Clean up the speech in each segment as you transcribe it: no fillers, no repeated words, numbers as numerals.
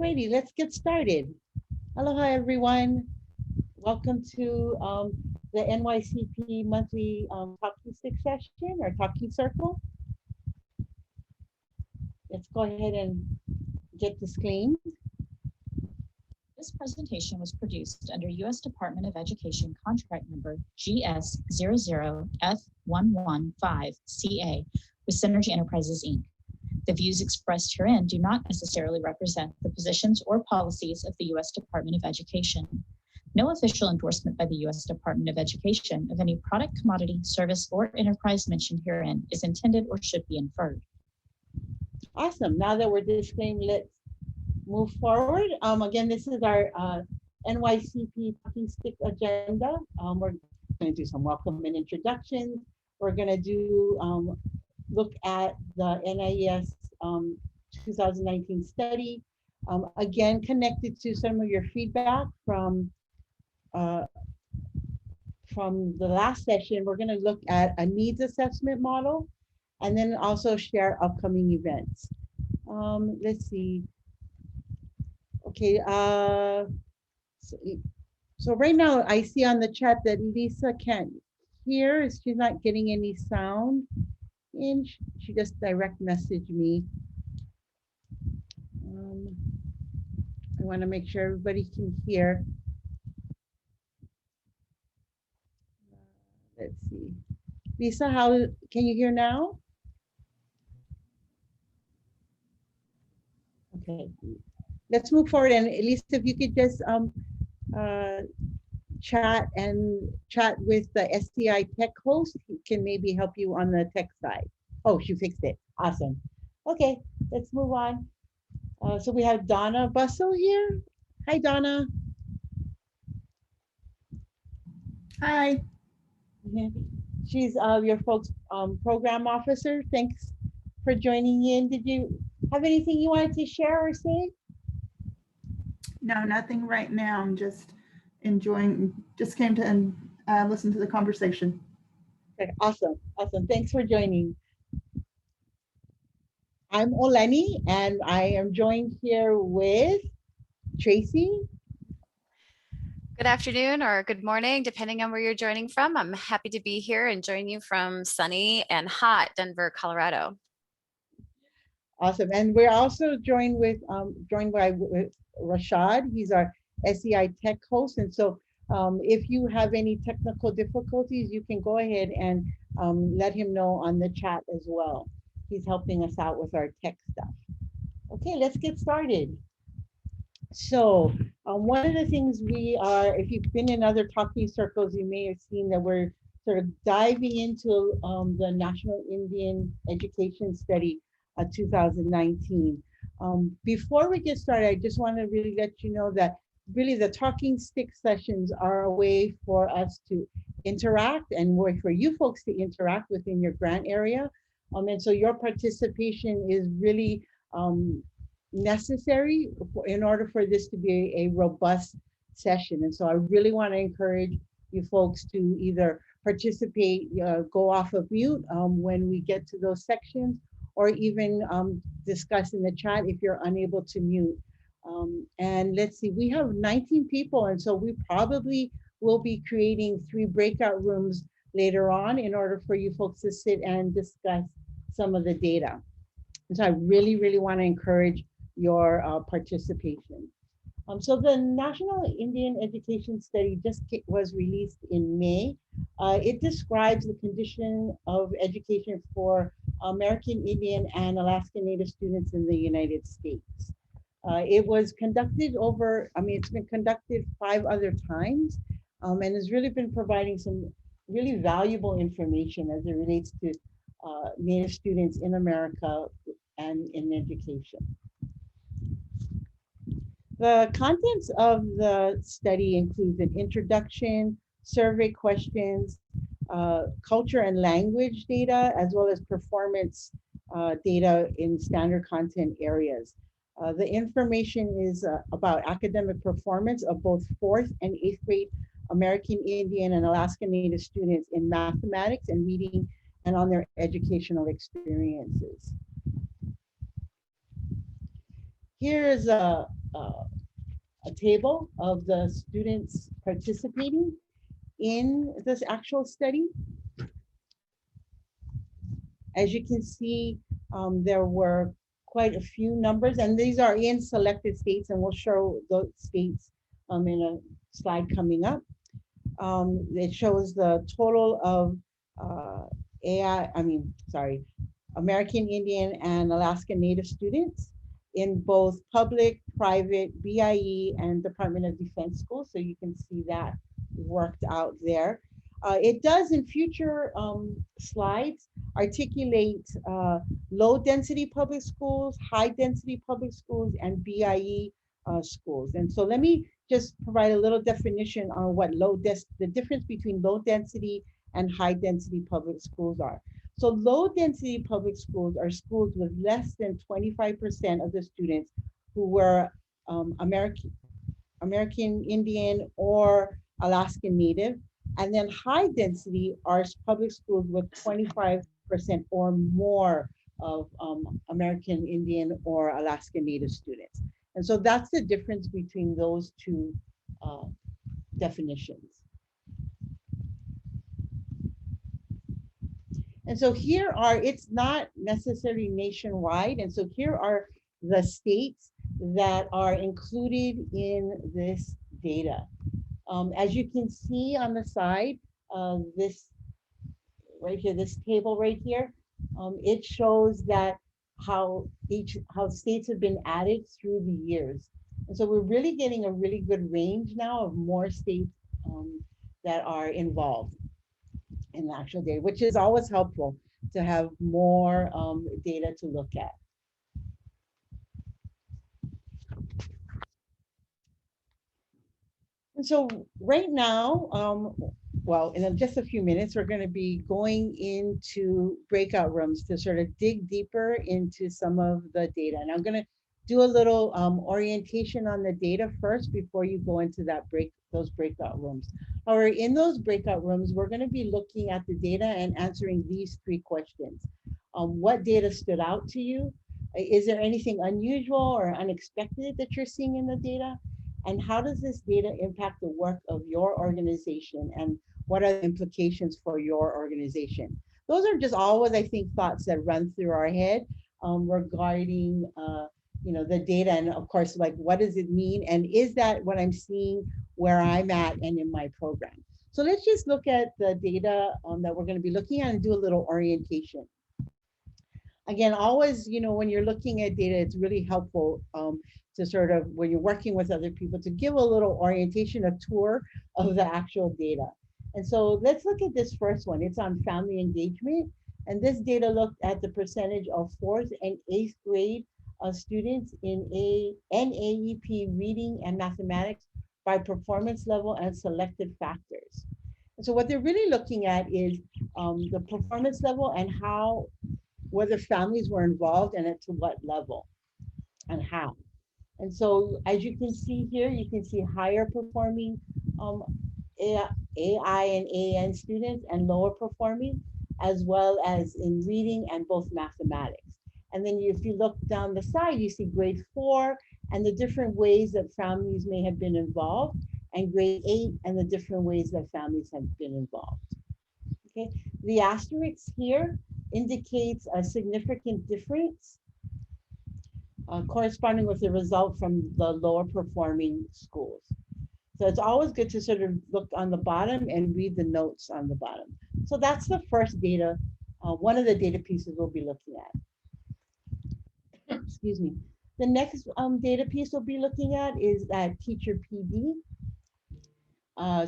Alrighty, let's get started. Aloha, everyone. Welcome to the NYCP monthly talking stick session or talking circle. Let's go ahead and get disclaimed. This presentation was produced under U.S. Department of Education contract number GS00F115CA with Synergy Enterprises, Inc. The views expressed herein do not necessarily represent the positions or policies of the U.S. Department of Education. No official endorsement by the U.S. Department of Education of any product, commodity, service, or enterprise mentioned herein is intended or should be inferred. Awesome. Now that we're disclaimed, let's move forward. Again, this is our NYCP talking stick agenda. We're going to do some welcome and introductions. We're going to do look at the NIES 2019 study. Again, connected to some of your feedback from the last session, we're going to look at a needs assessment model and then also share upcoming events. Let's see. Okay, so right now I see on the chat that Lisa can't hear. She's not getting any sound in. She just direct messaged me. I want to make sure everybody can hear. Let's see. Lisa, how can you hear now? Okay, let's move forward, and at least if you could just chat with the SCI tech host, he can maybe help you on the tech side. Oh, she fixed it. Awesome. Okay, let's move on. So we have Donna Bussell here. Hi, Donna. Hi. She's your folks' program officer. Thanks for joining in. Did you have anything you wanted to share or say? No, nothing right now. I'm just enjoying, just came to listen to the conversation. Okay, awesome, awesome. Thanks for joining. I'm Oleni, and I am joined here with Tracy. Good afternoon or good morning, depending on where you're joining from. I'm happy to be here and join you from sunny and hot Denver, Colorado. Awesome, and we're also joined by Rashad. He's our SEI tech host, and so if you have any technical difficulties, you can go ahead and let him know on the chat as well. He's helping us out with our tech stuff. Okay, let's get started. So one of the things we are, if you've been in other talking circles, you may have seen that we're sort of diving into the National Indian Education Study 2019. Before we get started, I just want to really let you know that really the talking stick sessions are a way for us to interact and way for you folks to interact within your grant area. And so your participation is really necessary in order for this to be a robust session. And so I really want to encourage you folks to either participate, go off of mute when we get to those sections, or even discuss in the chat if you're unable to mute. And let's see, we have 19 people, and so we probably will be creating 3 breakout rooms later on in order for you folks to sit and discuss some of the data. And so I really, really want to encourage your participation. So the National Indian Education Study just was released in May. It describes the condition of education for American Indian and Alaska Native students in the United States. It was conducted it's been conducted 5 other times and has really been providing some really valuable information as it relates to Native students in America and in education. The contents of the study include an introduction, survey questions, culture and language data, as well as performance data in standard content areas. The information is about academic performance of both 4th and 8th grade American Indian and Alaska Native students in mathematics and reading and on their educational experiences. Here is a table of the students participating in this actual study. As you can see, there were quite a few numbers, and these are in selected states, and we'll show those states in a slide coming up. It shows the total of American Indian and Alaska Native students in both public, private, BIE, and Department of Defense schools. So you can see that worked out there. It does in future slides articulate low density public schools, high density public schools, and BIE schools. And so let me just provide a little definition on what the difference between low density and high density public schools are. So low density public schools are schools with less than 25% of the students who were American Indian or Alaskan Native. And then high density are public schools with 25% or more of American Indian or Alaskan Native students. And so that's the difference between those two definitions. And so here are, it's not necessarily nationwide. And so here are the states that are included in this data. As you can see on the side, this right here, this table right here, it shows that how states have been added through the years. And so we're really getting a really good range now of more states that are involved in the actual data, which is always helpful to have more data to look at. And so right now, well, in just a few minutes, we're going to be going into breakout rooms to sort of dig deeper into some of the data. And I'm going to do a little orientation on the data first before you go into those breakout rooms. However, in those breakout rooms, we're going to be looking at the data and answering these three questions. What data stood out to you? Is there anything unusual or unexpected that you're seeing in the data? And how does this data impact the work of your organization? And what are the implications for your organization? Those are just always, I think, thoughts that run through our head regarding the data. And of course, like, what does it mean? And is that what I'm seeing where I'm at and in my program? So let's just look at the data that we're going to be looking at and do a little orientation. Again, always, when you're looking at data, it's really helpful to sort of, when you're working with other people, to give a little orientation, a tour of the actual data. And so let's look at this first one. It's on family engagement. And this data looked at the percentage of 4th and 8th grade students in NAEP reading and mathematics by performance level and selected factors. And so what they're really looking at is the performance level and whether families were involved and to what level and how. And so as you can see here, you can see higher performing AI and AN students and lower performing, as well as in reading and both mathematics. And then if you look down the side, you see grade 4 and the different ways that families may have been involved, and grade 8 and the different ways that families have been involved. Okay, the asterisk here indicates a significant difference corresponding with the result from the lower performing schools. So it's always good to sort of look on the bottom and read the notes on the bottom. So that's the first data, one of the data pieces we'll be looking at. Excuse me. The next data piece we'll be looking at is that teacher PD.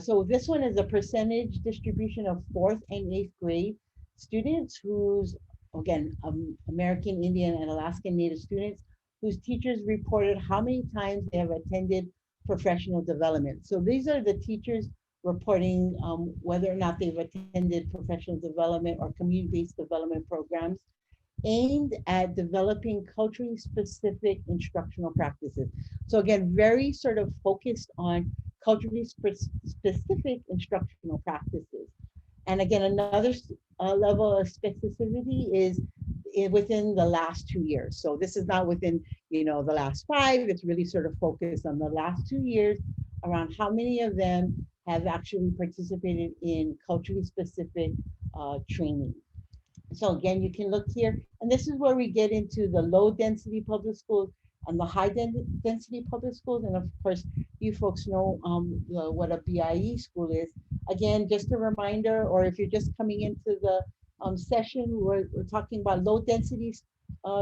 So this one is a percentage distribution of 4th and 8th grade students whose, again, American Indian and Alaskan Native students whose teachers reported how many times they have attended professional development. So these are the teachers reporting whether or not they've attended professional development or community-based development programs aimed at developing culturally specific instructional practices. So again, very sort of focused on culturally specific instructional practices. And again, another level of specificity is within the last 2 years. So this is not within, you know, the last 5. It's really sort of focused on the last 2 years around how many of them have actually participated in culturally specific training. So again, you can look here, and this is where we get into the low density public schools and the high density public schools. And of course, you folks know what a BIE school is. Again, just a reminder, or if you're just coming into the session, we're talking about low density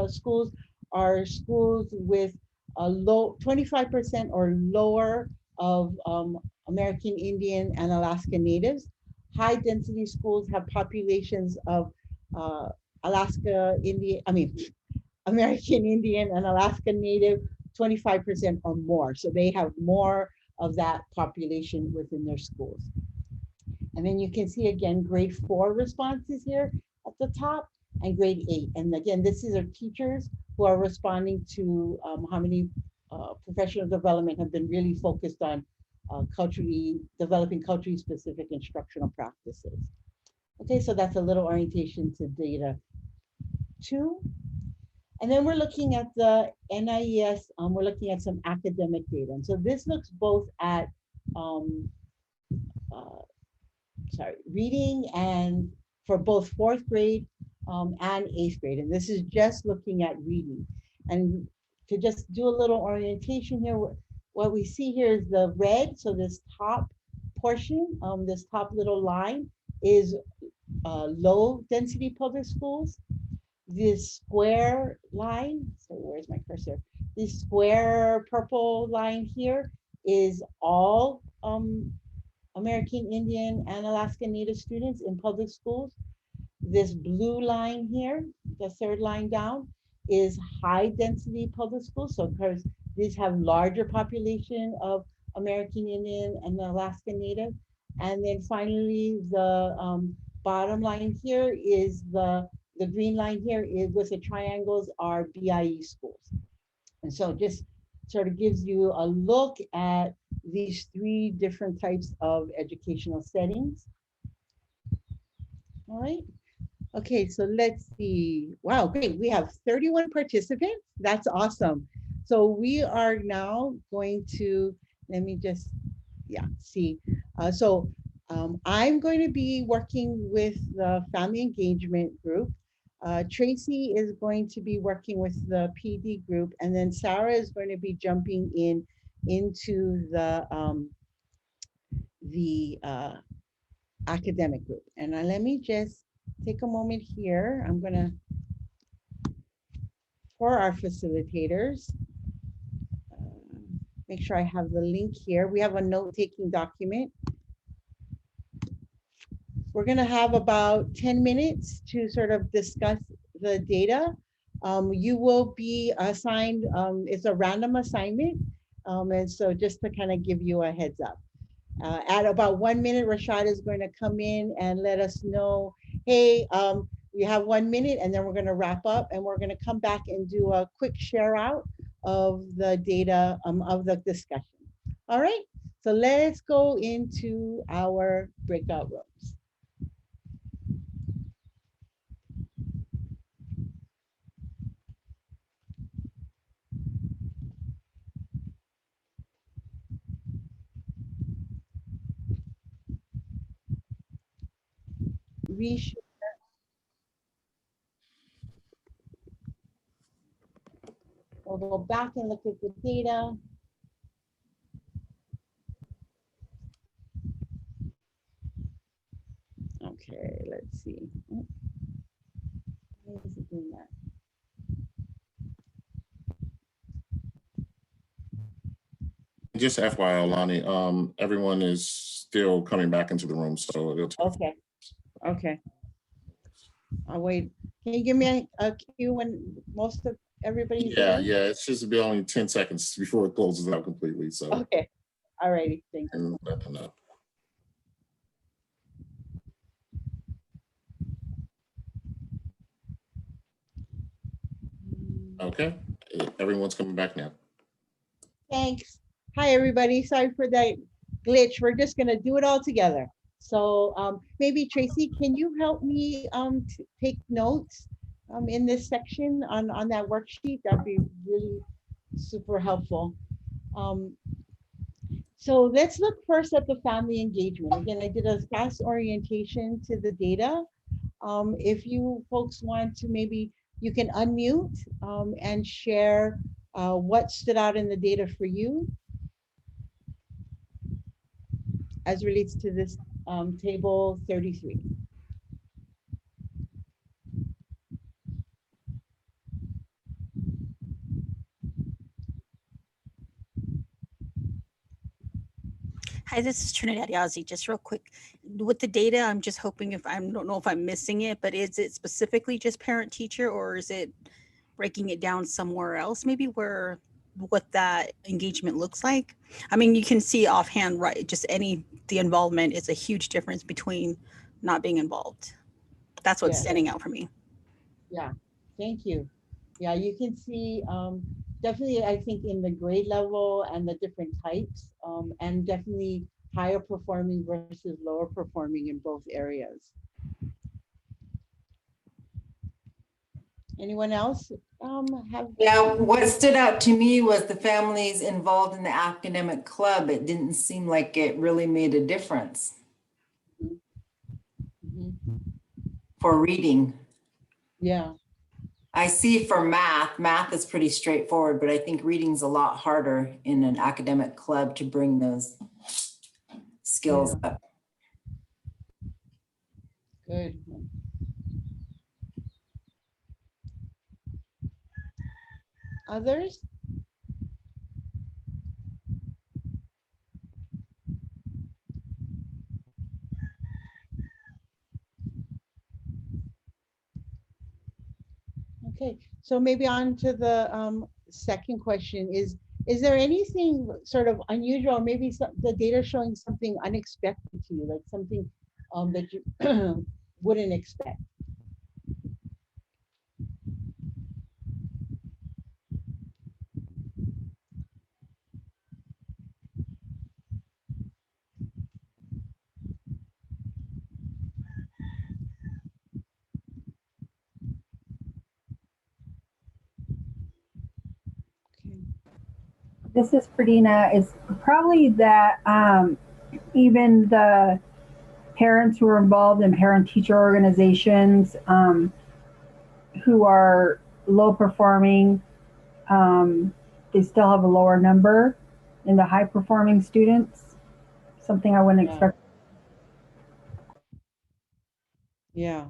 schools are schools with a low 25% or lower of American Indian and Alaska Natives. High density schools have populations of Alaska Indian, American Indian and Alaska Native 25% or more. So they have more of that population within their schools. And then you can see again, grade 4 responses here at the top and grade 8. And again, this is our teachers who are responding to how many professional development have been really focused on developing culturally specific instructional practices. Okay, so that's a little orientation to data 2. And then we're looking at the NIES, we're looking at some academic data. And so this looks both at reading and for both 4th grade and 8th grade. And this is just looking at reading. And to just do a little orientation here, what we see here is the red. So this top portion, this top little line is low density public schools. This square line, so where's my cursor? This square purple line here is all American Indian and Alaska Native students in public schools. This blue line here, the 3rd line down, is high density public schools. So of course, these have larger population of American Indian and Alaska Native. And then finally, the bottom line here is the green line here is with the triangles are BIE schools. And so just sort of gives you a look at these 3 different types of educational settings. All right. Okay, so let's see. Wow, great. We have 31 participants. That's awesome. So we are now going to, let me just, see. I'm going to be working with the family engagement group. Tracy is going to be working with the PD group, and then Sarah is going to be jumping into the academic group. And let me just take a moment here. I'm gonna, for our facilitators, make sure I have the link here. We have a note-taking document. We're gonna have about 10 minutes to sort of discuss the data. You will be assigned, it's a random assignment. And so just to kind of give you a heads up. At about 1 minute, Rashad is going to come in and let us know, hey, we have 1 minute, and then we're going to wrap up, and we're going to come back and do a quick share out of the data of the discussion. All right, so let's go into our breakout rooms. Reshare. We'll go back and look at the data. Okay, let's see. Why is it doing that? Just FYI, Lonnie, everyone is still coming back into the room, so it'll take. Okay, okay. I'll wait. Can you give me a cue when most of everybody's Yeah, in? yeah, it's just be only 10 seconds before it closes out completely, so. Okay, all righty, thank you. And let them know. Okay, everyone's coming back now. Thanks. Hi, everybody. Sorry for that glitch. We're just gonna do it all together. So maybe Tracy, can you help me take notes in this section on that worksheet? That'd be really super helpful. So let's look first at the family engagement. Again, I did a fast orientation to the data. If you folks want to, maybe you can unmute and share what stood out in the data for you as relates to this table 33. Hi, this is Trinidad Yazzie. Just real quick, with the data, I'm just hoping if I don't know if I'm missing it, but is it specifically just parent teacher, or is it breaking it down somewhere else, maybe where what that engagement looks like? I mean, you can see offhand, right? Just the involvement is a huge difference between not being involved. That's what's Yeah. standing out for me. Yeah, thank you. Yeah, you can see definitely, I think, in the grade level and the different types, and definitely higher performing versus lower performing in both areas. Anyone else have? Yeah, what stood out to me was the families involved in the academic club. It didn't seem like it really made a difference Mhm. for reading. Yeah. I see for math is pretty straightforward, but I think reading's a lot harder in an academic club to bring those skills Yeah. up. Good. Others? Okay, so maybe on to the second question is there anything sort of unusual, or maybe the data showing something unexpected to you, like something that you wouldn't expect? Okay. This is Ferdina. Is probably that even the parents who are involved in parent-teacher organizations who are low performing, they still have a lower number in the high performing students. Something I wouldn't Yeah. expect. Yeah.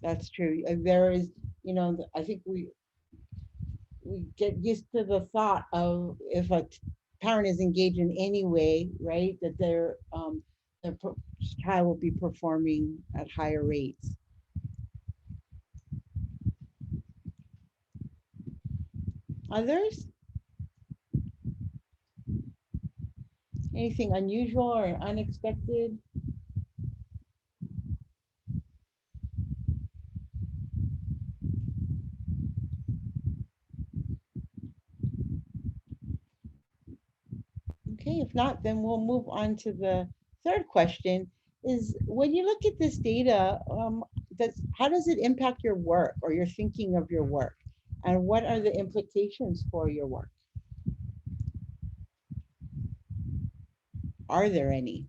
That's true. There is, I think we get used to the thought of if a parent is engaged in any way, right, that their child will be performing at higher rates. Others? Anything unusual or unexpected? Okay, if not, then we'll move on to the third question is when you look at this data, how does it impact your work or your thinking of your work? And what are the implications for your work? Are there any?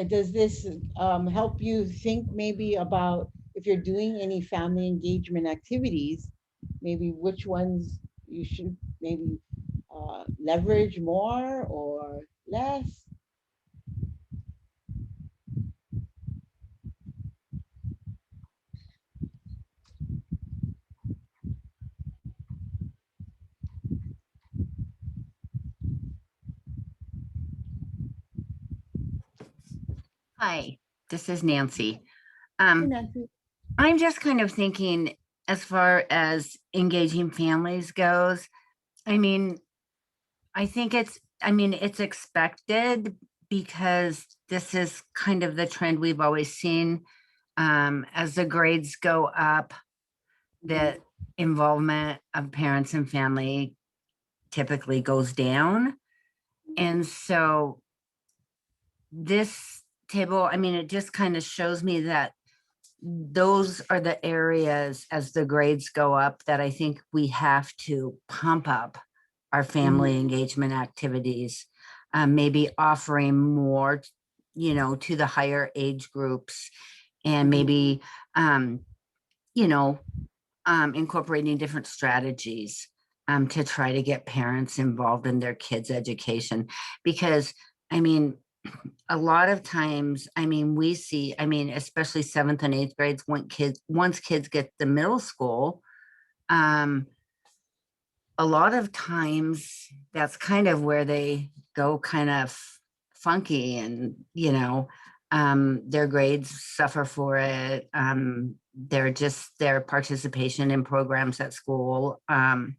Does this help you think maybe about if you're doing any family engagement activities, maybe which ones you should maybe leverage more or less? Hi, this is Nancy. Hey, Nancy. I'm just kind of thinking as far as engaging families goes. I mean, it's expected because this is kind of the trend we've always seen. As the grades go up, that involvement of parents and family typically goes down. And so this table, I mean, it just kind of shows me that those are the areas as the grades go up that I think we have to pump up our family engagement activities, maybe offering more, you know, to the higher age groups, and maybe, you know, incorporating different strategies to try to get parents involved in their kids' education. Because, I mean, a lot of times, I mean, we see, I mean, especially 7th and 8th grades, once kids get to middle school, a lot of times that's kind of where they go kind of funky, and, you know, their grades suffer for it. Their participation in programs at school. And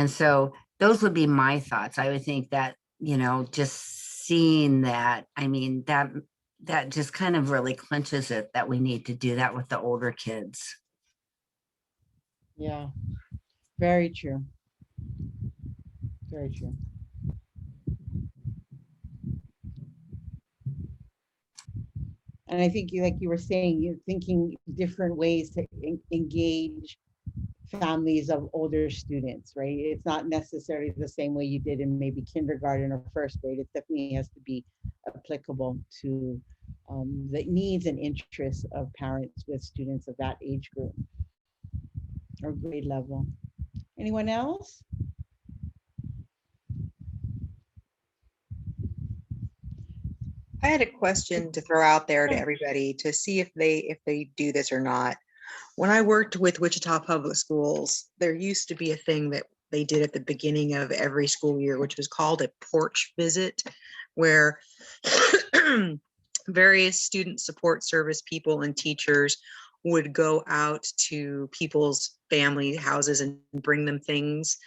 so those would be my thoughts. I would think that, you know, just seeing that, I mean, that just kind of really clinches it that we need to do that with the older kids. Yeah, very true. Very true. And I think, like you were saying, you're thinking different ways to engage families of older students, right? It's not necessarily the same way you did in maybe kindergarten or first grade. It definitely has to be applicable to the needs and interests of parents with students of that age group or grade level. Anyone else? I had a question to throw out there to everybody to see if they do this or not. When I worked with Wichita Public Schools, there used to be a thing that they did at the beginning of every school year, which was called a porch visit, where various student support service people and teachers would go out to people's family houses and bring them things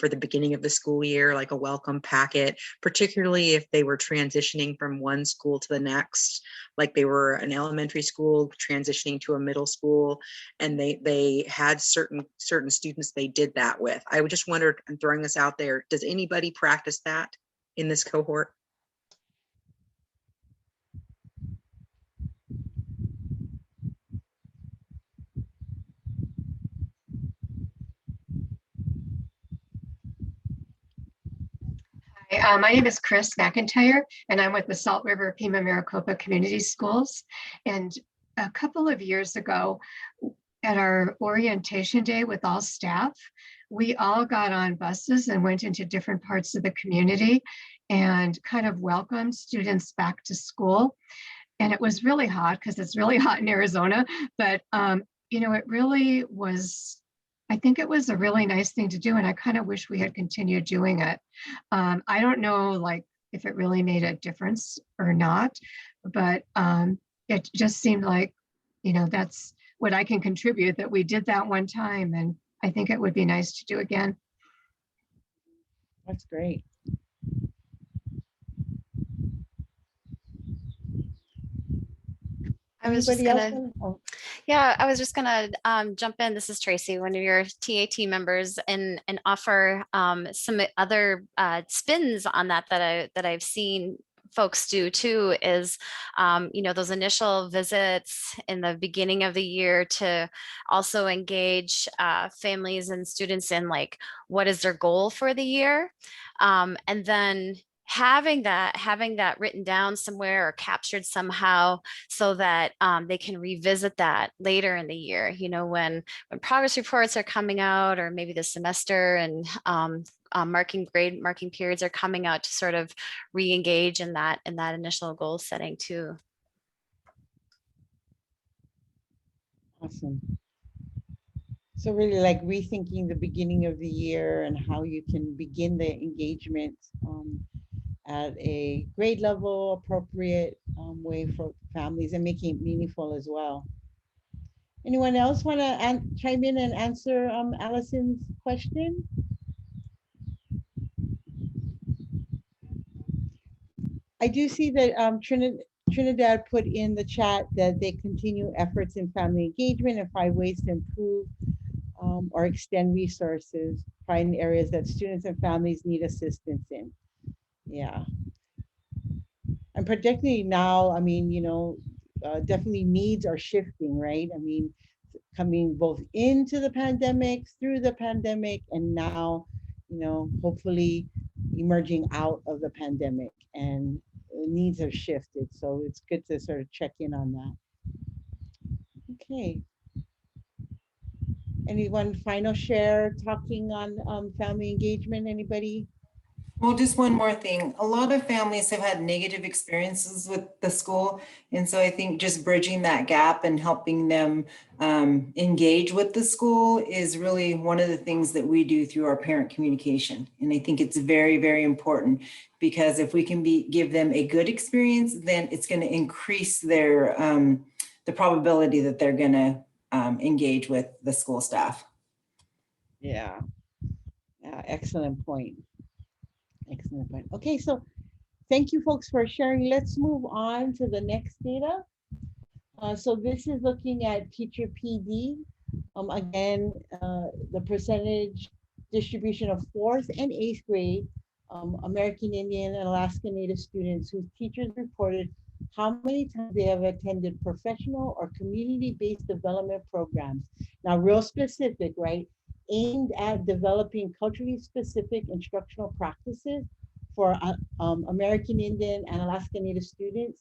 for the beginning of the school year, like a welcome packet, particularly if they were transitioning from one school to the next, like they were an elementary school transitioning to a middle school, and they had certain students they did that with. I would just wondered, I'm throwing this out there, does anybody practice that in this cohort? Hi, my name is Chris McIntyre, and I'm with the Salt River Pima Maricopa Community Schools. And a couple of years ago, at our orientation day with all staff, we all got on buses and went into different parts of the community and kind of welcomed students back to school. And it was really hot because it's really hot in Arizona, but you know, it really was, I think it was a really nice thing to do, and I kind of wish we had continued doing it. I don't know, like, if it really made a difference or not, but it just seemed like, you know, that's what I can contribute, that we did that one time, and I think it would be nice to do again. That's great. I was just Anybody else gonna, wanna- oh, yeah, I was just gonna jump in. This is Tracy, one of your TAT members, and offer some other spins on that I've seen folks do too. Is you know, those initial visits in the beginning of the year to also engage families and students in, like, what is their goal for the year, and then having that written down somewhere or captured somehow, so that they can revisit that later in the year, you know, when progress reports are coming out, or maybe the semester and marking periods are coming out, to sort of re-engage in that initial goal setting too. awesome. So really, like, rethinking the beginning of the year and how you can begin the engagement at a grade level, appropriate way for families, and making it meaningful as well. Anyone else want to chime in and answer Allison's question? I do see that Trinidad put in the chat that they continue efforts in family engagement and 5 ways to improve or extend resources, find areas that students and families need assistance in. Yeah. And particularly now, I mean, definitely needs are shifting, right? I mean, coming both into the pandemic, through the pandemic, and now, hopefully emerging out of the pandemic, and needs have shifted. So it's good to sort of check in on that. Okay. Anyone final share talking on family engagement? Anybody? Well, just one more thing. A lot of families have had negative experiences with the school. And so I think just bridging that gap and helping them engage with the school is really one of the things that we do through our parent communication. And I think it's very, very important, because if we can give them a good experience, then it's going to increase their the probability that they're going to engage with the school staff. Yeah. Yeah, excellent point. Excellent point. Okay, so thank you folks for sharing. Let's move on to the next data. So this is looking at teacher PD. Again, the percentage distribution of 4th and 8th grade American Indian and Alaska Native students whose teachers reported how many times they have attended professional or community-based development programs. Now, real specific, right? Aimed at developing culturally specific instructional practices for American Indian and Alaska Native students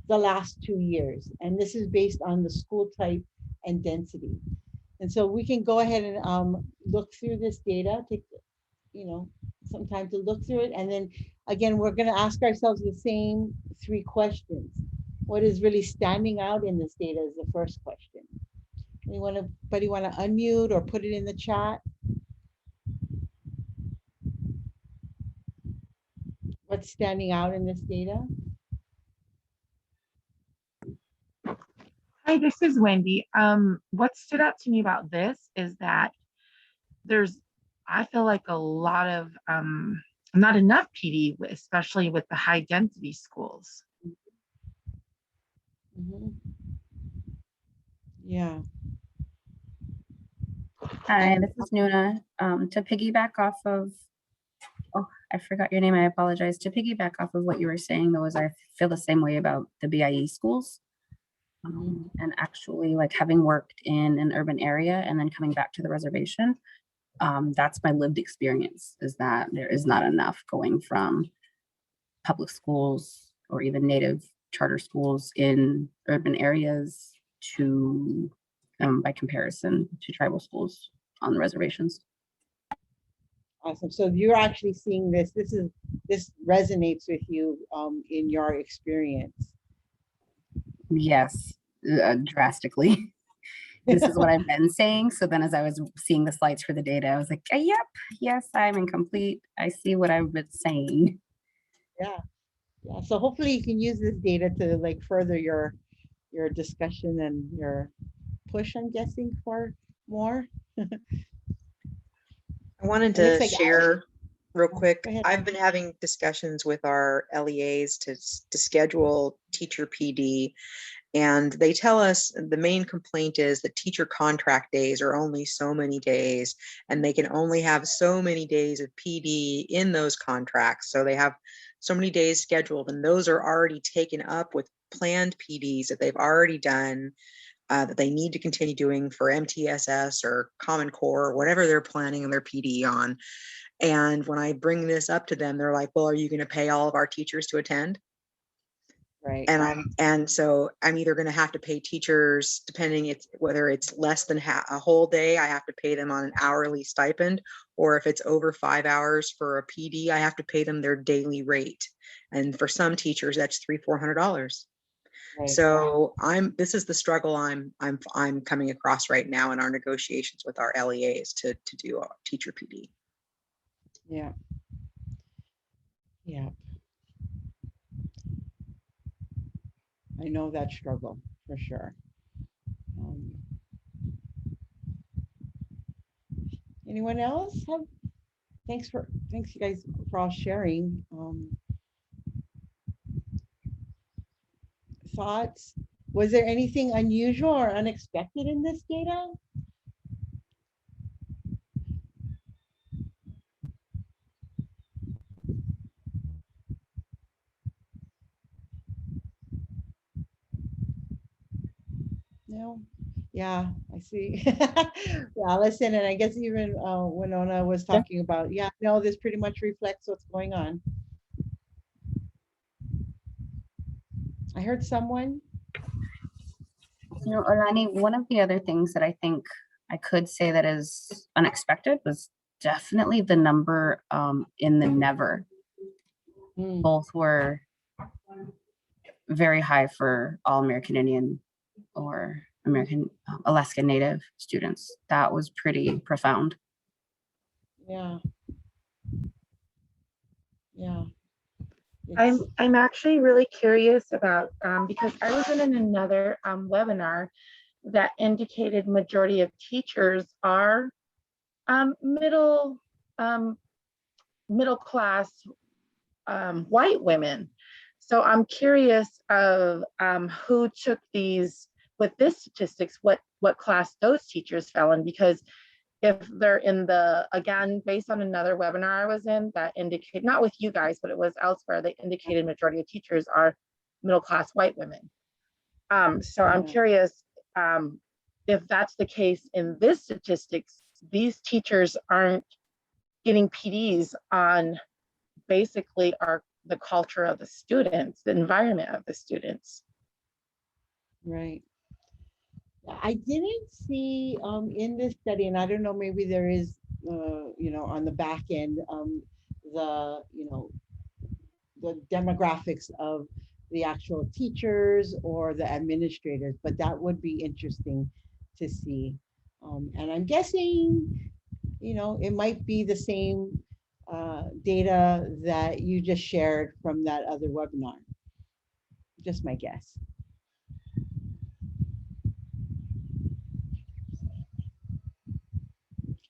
the last 2 years. And this is based on the school type and density. And so we can go ahead and look through this data, take some time to look through it. And then again, we're going to ask ourselves the same 3 questions. What is really standing out in this data is the first question. Anybody want to unmute or put it in the chat? What's standing out in this data? Hi, this is Wendy. What stood out to me about this is that I feel like a lot of, not enough PD, especially with the high density schools. Mm-hmm. Yeah. Hi, this is Nuna. To piggyback off of, oh, I forgot your name. I apologize. To piggyback off of what you were saying, though, is I feel the same way about the BIE schools. And actually, like, having worked in an urban area and then coming back to the reservation, that's my lived experience, is that there is not enough going from public schools or even Native charter schools in urban areas to, by comparison, to tribal schools on the reservations. Awesome. So you're actually seeing this resonates with you in your experience. Yes, drastically. This is what I've been saying. So then as I was seeing the slides for the data, I was like, yep, yes, I'm incomplete. I see what I've been saying. Yeah. Yeah. So hopefully you can use this data to like further your discussion and your push, I'm guessing, for more. I wanted to share real quick. I've been having discussions with our LEAs to schedule teacher PD, and they tell us the main complaint is that teacher contract days are only so many days, and they can only have so many days of PD in those contracts. So they have so many days scheduled, and those are already taken up with planned PDs that they've already done, that they need to continue doing for MTSS or Common Core or whatever they're planning on their PD on. And when I bring this up to them, they're like, well, are you going to pay all of our teachers to attend? Right. And so I'm either going to have to pay teachers, depending whether it's less than a whole day, I have to pay them on an hourly stipend, or if it's over 5 hours for a PD, I have to pay them their daily rate. And for some teachers, that's $300-400. Right. So this is the struggle I'm coming across right now in our negotiations with our LEAs to do a teacher PD. Yeah. Yeah. I know that struggle for sure. Anyone else have? Thanks you guys for all sharing. Thoughts? Was there anything unusual or unexpected in this data? No, yeah, I see. Yeah, listen, and I guess even Winona was talking about, yeah, no, this pretty much reflects what's going on. I heard someone. You know, Orlani, one of the other things that I think I could say that is unexpected was definitely the number in the never. Both were very high for all American Indian or American Alaskan Native students. That was pretty profound. Yeah. Yeah. I'm actually really curious about because I was in another webinar that indicated majority of teachers are middle class white women. So I'm curious of who took these with this statistics, what class those teachers fell in, because if they're in the, again, based on another webinar I was in that indicate, not with you guys, but it was elsewhere, they indicated majority of teachers are middle class white women. So I'm curious if that's the case in this statistics, these teachers aren't getting PDs on basically the culture of the students, the environment of the students. Right. I didn't see in this study, and I don't know, maybe there is, you know, on the back end, the, you know, the demographics of the actual teachers or the administrators, but that would be interesting to see. And I'm guessing, you know, it might be the same data that you just shared from that other webinar. Just my guess.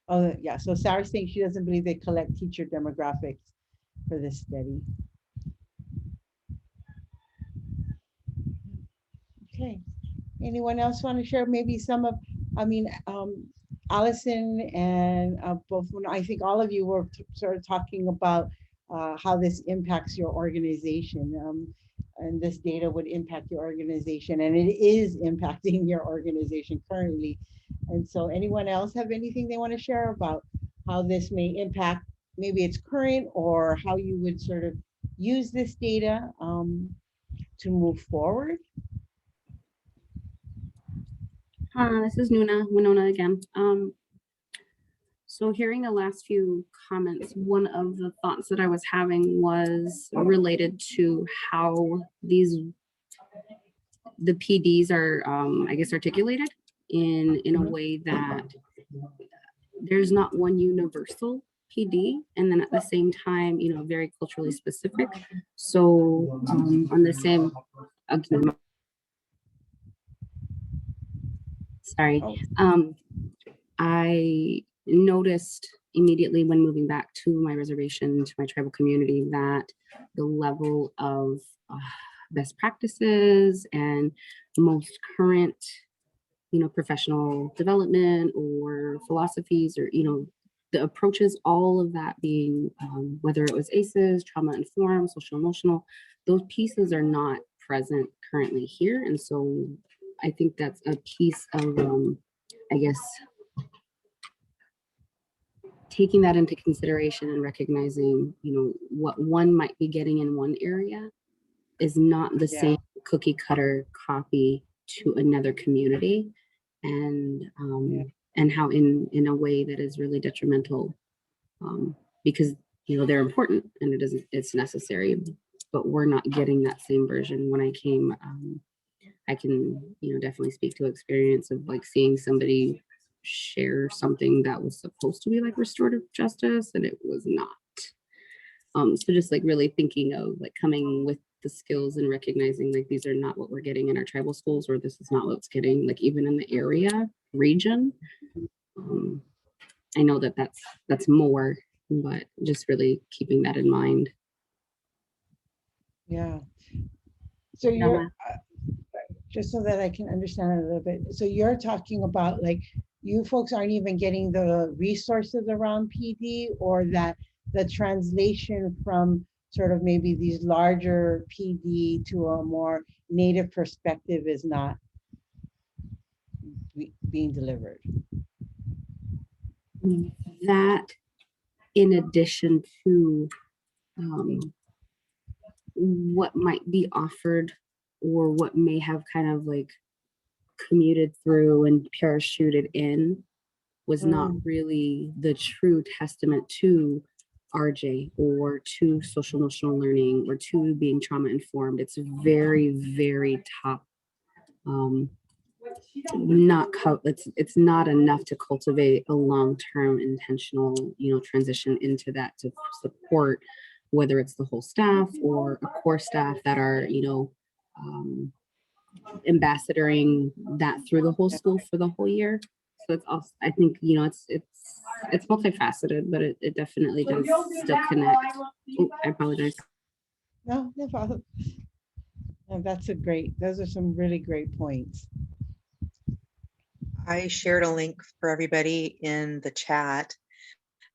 Oh, yeah. So Sarah's saying she doesn't believe they collect teacher demographics for this study. Okay. Anyone else want to share maybe some of, I mean, Allison and both, I think all of you were sort of talking about how this impacts your organization. And this data would impact your organization, and it is impacting your organization currently. And so anyone else have anything they want to share about how this may impact, maybe it's current, or how you would sort of use this data to move forward? This is Winona again. So hearing the last few comments, one of the thoughts that I was having was related to how the PDs are, I guess, articulated in a way that there's not one universal PD, and then at the same time, you know, very culturally specific. So on the same, sorry, I noticed immediately when moving back to my reservation, to my tribal community, that the level of best practices and most current, you know, professional development or philosophies, or, you know, the approaches, all of that being, whether it was ACEs, trauma informed, social emotional, those pieces are not present currently here. And so I think that's a piece of, I guess, taking that into consideration and recognizing, you know, what one might be getting in one area is not the same cookie cutter copy to another community, and how in a way that is really detrimental, because, you know, they're important and it's necessary, but we're not getting that same version. When I came, I can, you know, definitely speak to experience of like seeing somebody share something that was supposed to be like restorative justice and it was not. So just like really thinking of like coming with the skills and recognizing like these are not what we're getting in our tribal schools, or this is not what's getting like even in the area region. I know that that's more, but just really keeping that in mind. Yeah. So you're just so that I can understand it a little bit. So you're talking about like you folks aren't even getting the resources around PD, or that the translation from sort of maybe these larger PD to a more native perspective is not. being delivered? That in addition to what might be offered or what may have kind of like commuted through and parachuted in was not really the true testament to RJ or to social emotional learning or to being trauma informed. It's very, very top. It's not enough to cultivate a long-term intentional, transition into that to support whether it's the whole staff or a core staff that are, ambassadoring that through the whole school for the whole year. So it's also, I think, it's multifaceted, but it definitely does still connect. Oh, I apologize. No, no problem. No, those are some really great points. I shared a link for everybody in the chat.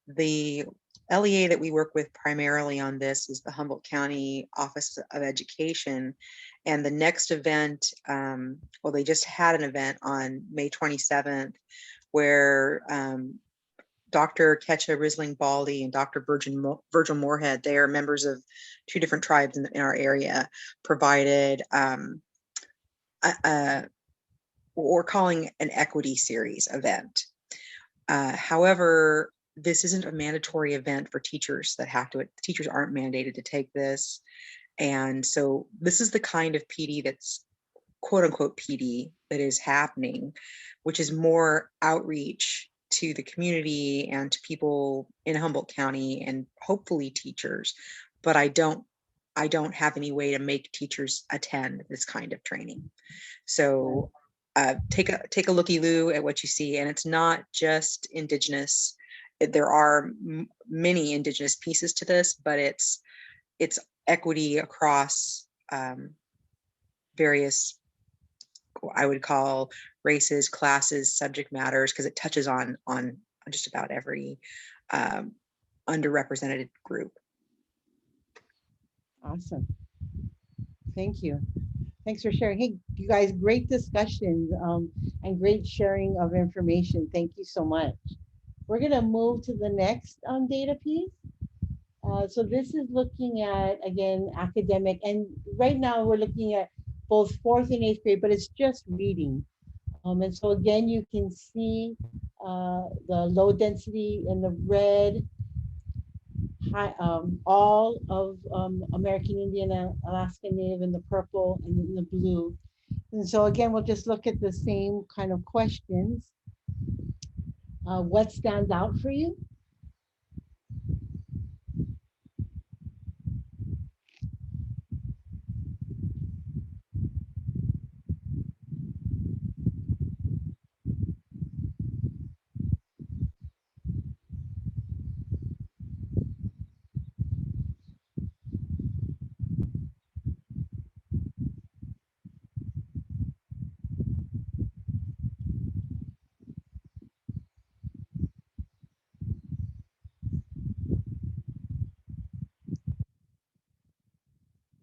The LEA that we work with primarily on this is the Humboldt County Office of Education. And the next event, well, they just had an event on May 27th where Dr. Ketcha Risling-Baldy and Dr. Virgil Moorhead, they are members of two different tribes in our area, provided we're calling an equity series event. However, this isn't a mandatory event for teachers that have to, teachers aren't mandated to take this. And so this is the kind of PD that's quote unquote PD that is happening, which is more outreach to the community and to people in Humboldt County and hopefully teachers. But I don't have any way to make teachers attend this kind of training. So take a looky-loo at what you see, and it's not just Indigenous. There are many Indigenous pieces to this, but it's equity across various, I would call, races, classes, subject matters, because it touches on just about every underrepresented group. Awesome. Thank you. Thanks for sharing. Hey, you guys, great discussions and great sharing of information. Thank you so much. We're going to move to the next data piece. So this is looking at, again, academic. And right now we're looking at both 4th and 8th grade, but it's just reading. And so again, you can see the low density in the red, all of American Indian, Alaska Native in the purple and in the blue. And so again, we'll just look at the same kind of questions. What stands out for you?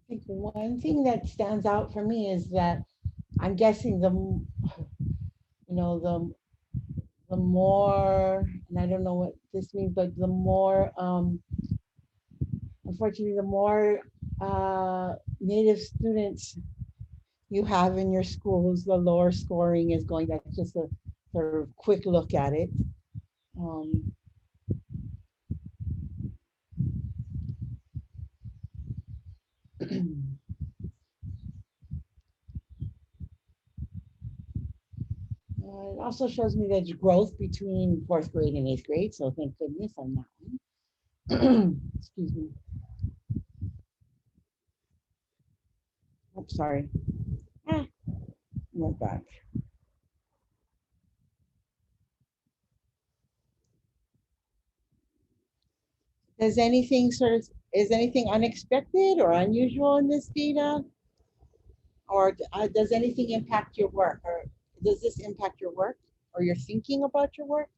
I think one thing that stands out for me is that I'm guessing the more, and I don't know what this means, but the more, unfortunately, the more Native students you have in your schools, the lower scoring is going. That's just a sort of quick look at it. It also shows me there's growth between 4th grade and 8th grade, so thank goodness on that one. Excuse me. Oh, sorry. Went back. Is anything unexpected or unusual in this data? Or does anything impact your work? Or does this impact your work or your thinking about your work?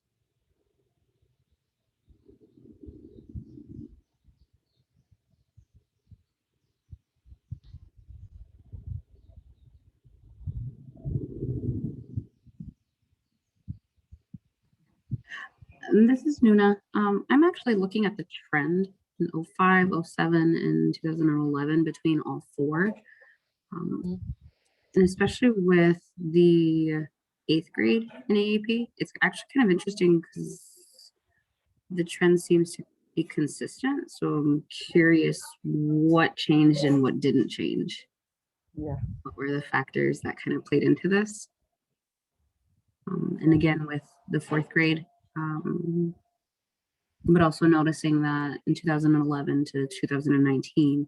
And this is Nuna. I'm actually looking at the trend in 05, 07, and 2011 between all four. And especially with the 8th grade in AAP, it's actually kind of interesting because the trend seems to be consistent. So I'm curious what changed and what didn't change. Yeah. What were the factors that kind of played into this? And again, with the 4th grade, but also noticing that in 2011 to 2019,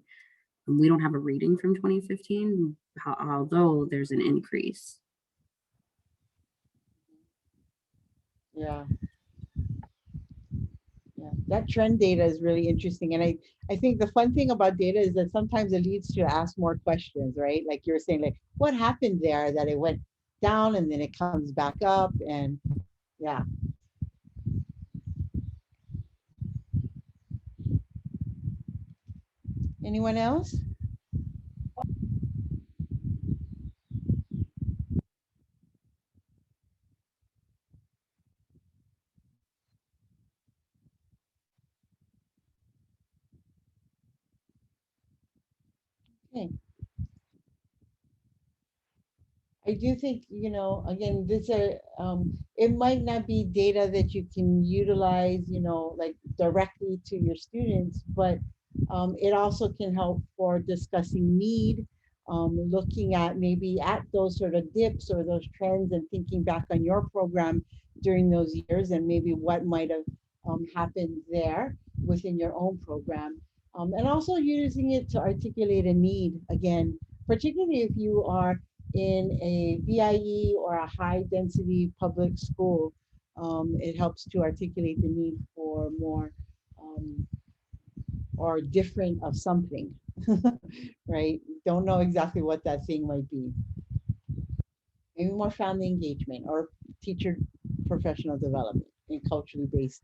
we don't have a reading from 2015, although there's an increase. Yeah. Yeah, that trend data is really interesting. And I think the fun thing about data is that sometimes it leads to ask more questions, right? Like you're saying, like, what happened there that it went down and then it comes back up? And yeah. Anyone else? Okay. I do think, again, it might not be data that you can utilize, like directly to your students, but it also can help for discussing need, looking at maybe at those sort of dips or those trends and thinking back on your program during those years and maybe what might have happened there within your own program. And also using it to articulate a need, again, particularly if you are in a VIE or a high density public school, it helps to articulate the need for more or different of something, right? Don't know exactly what that thing might be. Maybe more family engagement or teacher professional development and culturally based.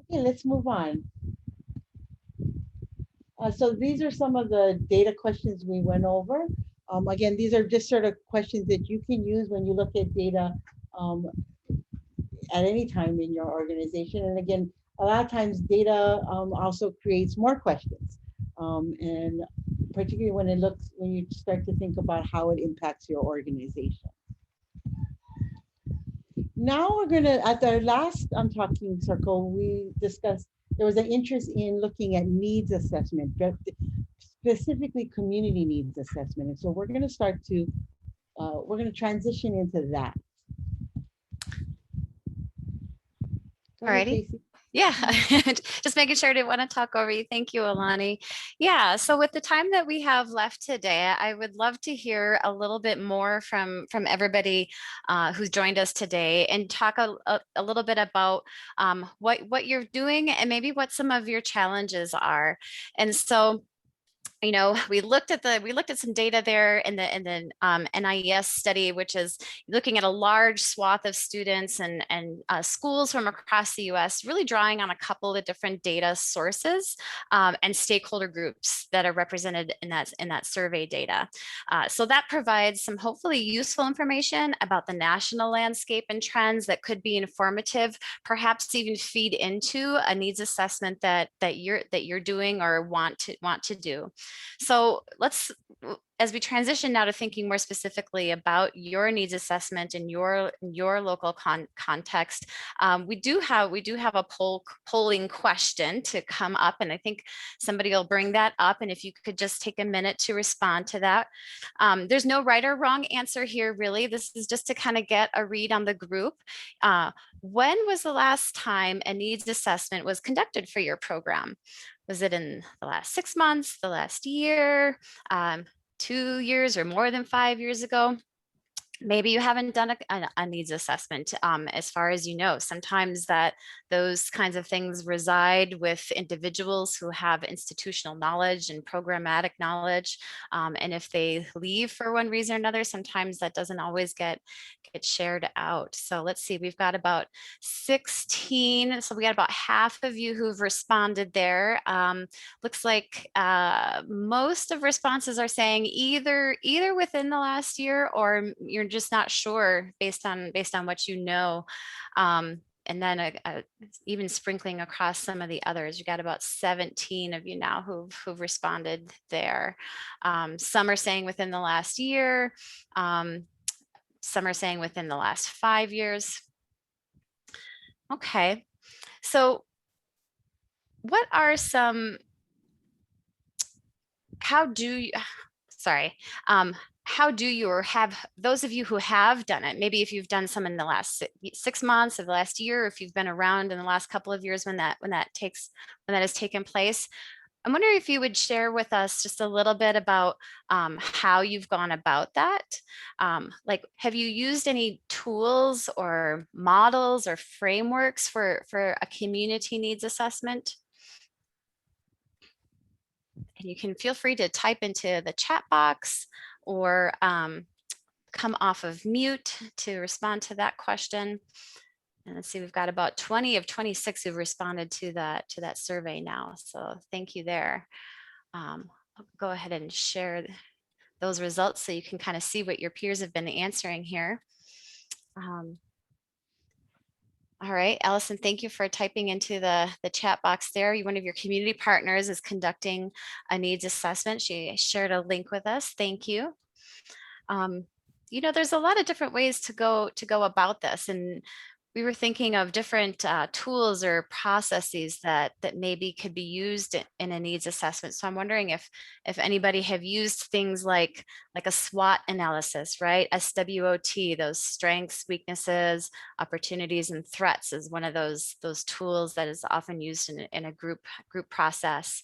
Okay, let's move on. So these are some of the data questions we went over. Again, these are just sort of questions that you can use when you look at data at any time in your organization. And again, a lot of times data also creates more questions. And particularly when you start to think about how it impacts your organization. Now we're gonna, at our last talking circle, we discussed, there was an interest in looking at needs assessment, but specifically community needs assessment. And so we're gonna start to, we're gonna transition into that. Alrighty. Yeah, just making sure I didn't want to talk over you. Thank you, Alani. Yeah, so with the time that we have left today, I would love to hear a little bit more from everybody who's joined us today and talk a little bit about what you're doing and maybe what some of your challenges are. And so, we looked at some data there in the NIES study, which is looking at a large swath of students and schools from across the U.S., really drawing on a couple of different data sources and stakeholder groups that are represented in that survey data. So that provides some hopefully useful information about the national landscape and trends that could be informative, perhaps even feed into a needs assessment that you're doing or want to do. So let's, as we transition now to thinking more specifically about your needs assessment in your local context, we do have a polling question to come up, and I think somebody will bring that up. And if you could just take a minute to respond to that. There's no right or wrong answer here, really. This is just to kind of get a read on the group. When was the last time a needs assessment was conducted for your program? Was it in the last 6 months, the last year, 2 years, or more than 5 years ago? Maybe you haven't done a needs assessment as far as you know. Sometimes those kinds of things reside with individuals who have institutional knowledge and programmatic knowledge. And if they leave for one reason or another, sometimes that doesn't always get shared out. So let's see, we've got about 16. So we got about half of you who've responded there. Looks like most of responses are saying either within the last year, or you're just not sure based on what you know. And and then even sprinkling across some of the others. You got about 17 of you now who've responded there. Some are saying within the last year. Some are saying within the last 5 years. Okay, so what are some, how do you, sorry, how do you, or have those of you who have done it, maybe if you've done some in the last 6 months of the last year, if you've been around in the last couple of years when that has taken place, I'm wondering if you would share with us just a little bit about how you've gone about that. Like, have you used any tools or models or frameworks for a community needs assessment? And you can feel free to type into the chat box or come off of mute to respond to that question. And let's see, we've got about 20 of 26 who've responded to that survey now. So thank you there. I'll go ahead and share those results so you can kind of see what your peers have been answering here. All right, Allison, thank you for typing into the chat box there. One of your community partners is conducting a needs assessment. She shared a link with us. Thank you. You know, there's a lot of different ways to go about this, and we were thinking of different tools or processes that maybe could be used in a needs assessment. So I'm wondering if anybody have used things like a SWOT analysis, right? SWOT, those strengths, weaknesses, opportunities, and threats is one of those tools that is often used in a group process.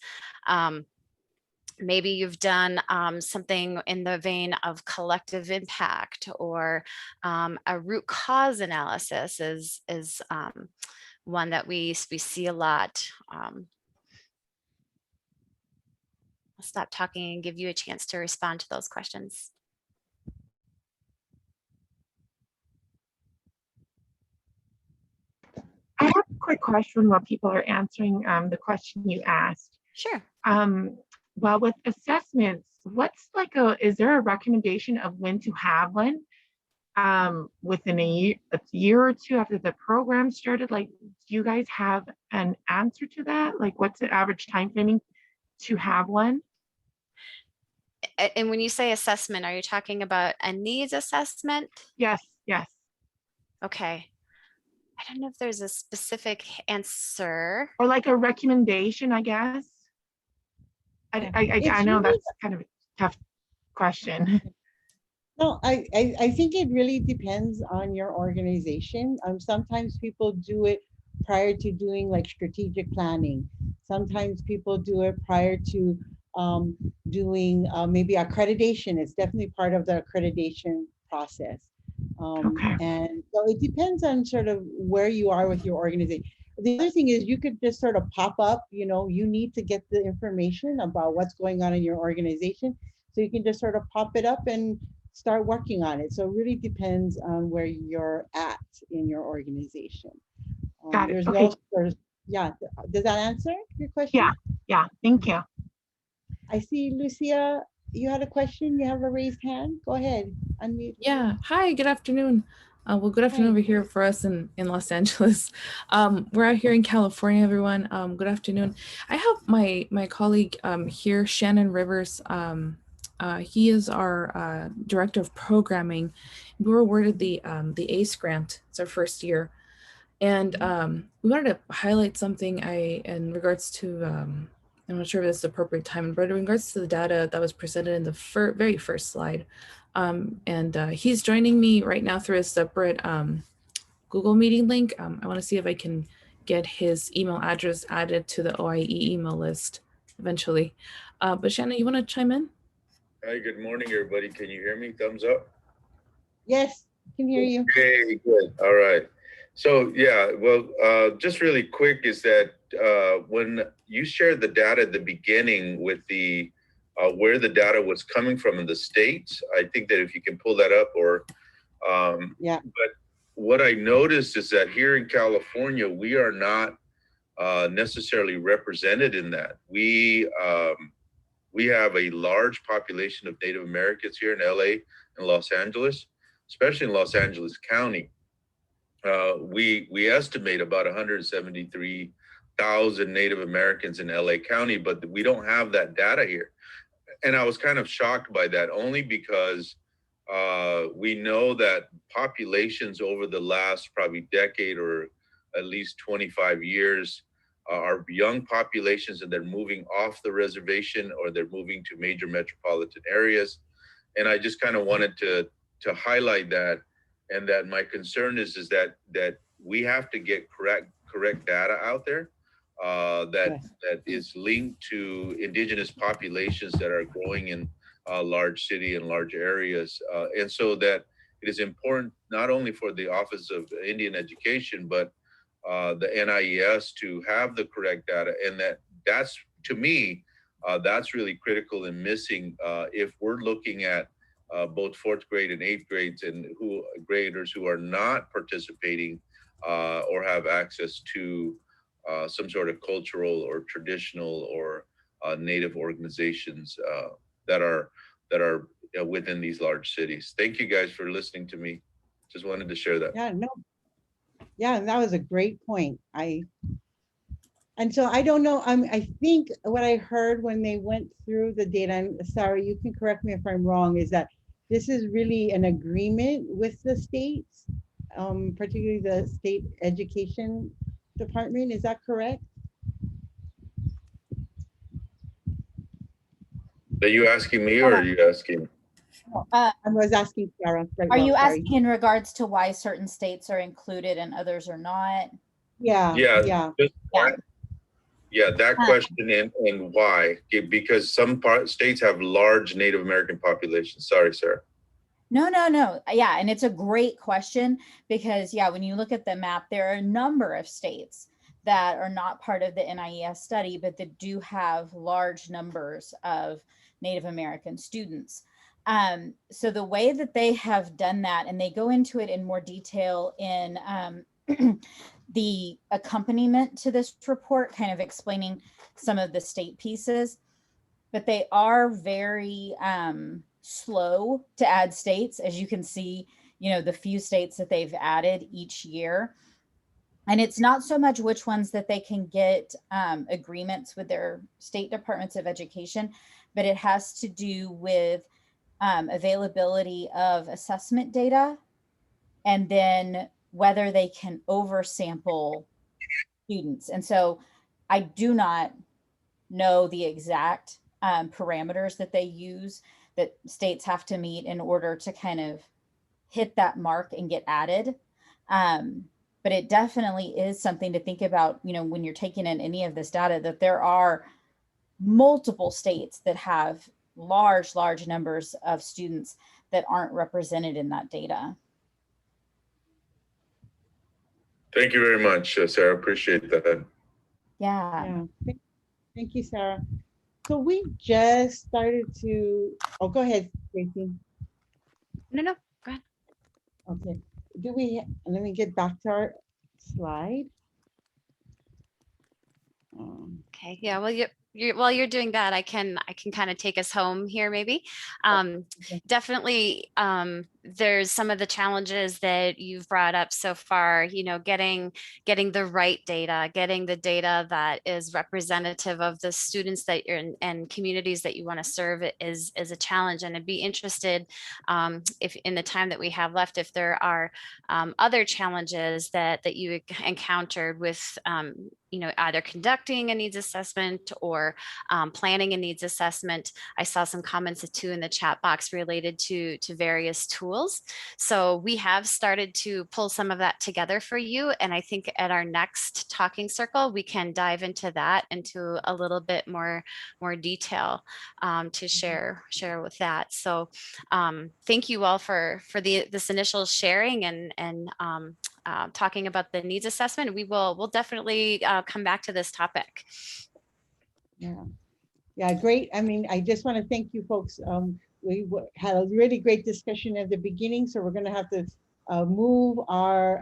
Maybe you've done something in the vein of collective impact, or a root cause analysis is one that we see a lot. I'll stop talking and give you a chance to respond to those questions. I have a quick question while people are answering the question you asked. Sure. Well, with assessments, what's is there a recommendation of when to have one? Within a year or two after the program started? Like, do you guys have an answer to that? Like, what's the average time framing to have one? And when you say assessment, are you talking about a needs assessment? Yes, yes. Okay. I don't know if there's a specific answer. Or like a recommendation, I guess. I know that's kind of a tough question. No, I think it really depends on your organization. Sometimes people do it prior to doing like strategic planning. Sometimes people do it prior to doing maybe accreditation. It's definitely part of the accreditation process. Okay. And so it depends on sort of where you are with your organization. The other thing is you could just sort of pop up, you know, you need to get the information about what's going on in your organization. So you can just sort of pop it up and start working on it. So it really depends on where you're at in your organization. Got it. There's Okay. yeah, does that answer your question? Yeah, thank you. I see Lucia, you had a question, you have a raised hand. Go ahead, unmute. Yeah, hi, good afternoon. Well, good afternoon over here for us in Los Angeles. We're out here in California, everyone. Good afternoon. I have my colleague here, Shannon Rivers. He is our director of programming. We were awarded the ACE grant. It's our first year. And we wanted to highlight something in regards to, I'm not sure if this is the appropriate time, but in regards to the data that was presented in the very first slide. He's joining me right now through a separate Google meeting link. I want to see if I can get his email address added to the OIE email list eventually. But Shannon, you want to chime in? Hi, good morning, everybody. Can you hear me? Thumbs up. Yes, can hear you. Okay, good. All right. So yeah, well, just really quick is that when you shared the data at the beginning with the where the data was coming from in the States, I think that if you can pull that up or, yeah. But what I noticed is that here in California, we are not necessarily represented in that. We have a large population of Native Americans here in LA and Los Angeles, especially in Los Angeles County. we estimate about 173,000 Native Americans in LA County, but we don't have that data here. And I was kind of shocked by that, only because we know that populations over the last probably decade or at least 25 years are young populations, and they're moving off the reservation or they're moving to major metropolitan areas. And I just kind of wanted to highlight that, and that my concern is that we have to get correct data out there that is linked to indigenous populations that are growing in large city and large areas, and so that it is important not only for the Office of Indian Education, but the NIES to have the correct data. And that's, to me, that's really critical and missing if we're looking at both 4th grade and 8th grades and graders who are not participating or have access to some sort of cultural or traditional or Native organizations that are within these large cities. Thank you guys for listening to me. Just wanted to share that. Yeah, no. Yeah, that was a great point. And so I don't know, I think what I heard when they went through the data, and Sarah, you can correct me if I'm wrong, is that this is really an agreement with the states, particularly the state education department. Is that correct? Are you asking me or are you asking? I was asking Sarah. Right, Are you sorry. asking in regards to why certain states are included and others are not? Yeah. That question and why? Because some states have large Native American populations. Sorry, Sarah. No. Yeah, and it's a great question because, yeah, when you look at the map, there are a number of states that are not part of the NIES study, but that do have large numbers of Native American students. So the way that they have done that, and they go into it in more detail in the accompaniment to this report, kind of explaining some of the state pieces, but they are very slow to add states, as you can see, the few states that they've added each year. And it's not so much which ones that they can get agreements with their state departments of education, but it has to do with availability of assessment data, and then whether they can oversample students. And so I do not know the exact parameters that they use that states have to meet in order to kind of hit that mark and get added. But it definitely is something to think about, when you're taking in any of this data, that there are multiple states that have large numbers of students that aren't represented in that data. Thank you very much, Sarah. Appreciate that. Yeah. Thank you, Sarah. So we just started to, go ahead, Tracy. No, go ahead. Okay, let me get back to our slide. Okay, yeah, while you're doing that, I can kind of take us home here, maybe. Definitely, there's some of the challenges that you've brought up so far, getting the right data, getting the data that is representative of the students that you're in and communities that you want to serve is a challenge. And I'd be interested, if in the time that we have left, if there are other challenges that you encountered with either conducting a needs assessment or planning a needs assessment. I saw some comments too in the chat box related to various tools. So we have started to pull some of that together for you. And I think at our next talking circle, we can dive into that into a little bit more detail to share with that. So thank you all for this initial sharing and talking about the needs assessment. We'll definitely come back to this topic. Yeah, great. I mean, I just want to thank you folks. We had a really great discussion at the beginning, so we're going to have to move our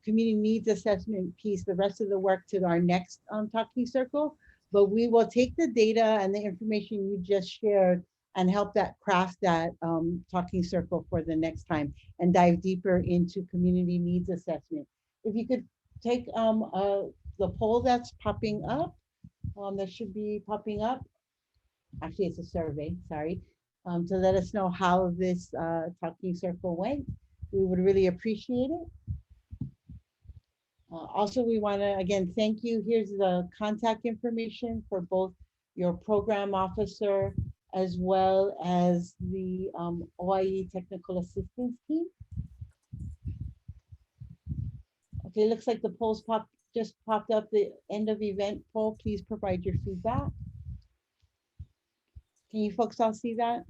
community needs assessment piece, the rest of the work, to our next talking circle. But we will take the data and the information you just shared and help that craft that talking circle for the next time and dive deeper into community needs assessment. if you could take the poll that's popping up, that should be popping up. Actually, it's a survey, sorry, to let us know how this talking circle went. We would really appreciate it. Also, we want to again thank you. Here's the contact information for both your program officer as well as the OIE technical assistance team. Okay, looks like the polls just popped up. The end of event poll. Please provide your feedback. Can you folks all see that?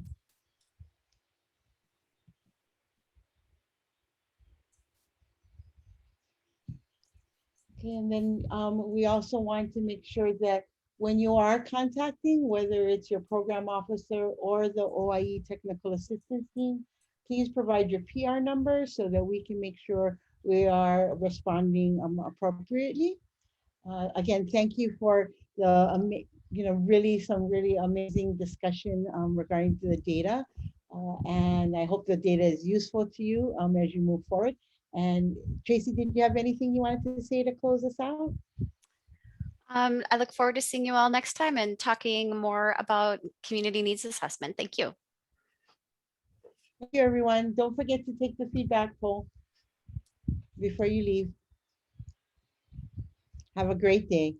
Okay, and then we also want to make sure that when you are contacting, whether it's your program officer or the OIE technical assistance team, please provide your PR number so that we can make sure we are responding appropriately. Again, thank you for the really some really amazing discussion regarding to the data, and I hope the data is useful to you as you move forward. And Tracy, did you have anything you wanted to say to close us out? I look forward to seeing you all next time and talking more about community needs assessment. Thank you. Thank you, everyone. Don't forget to take the feedback poll before you leave. Have a great day.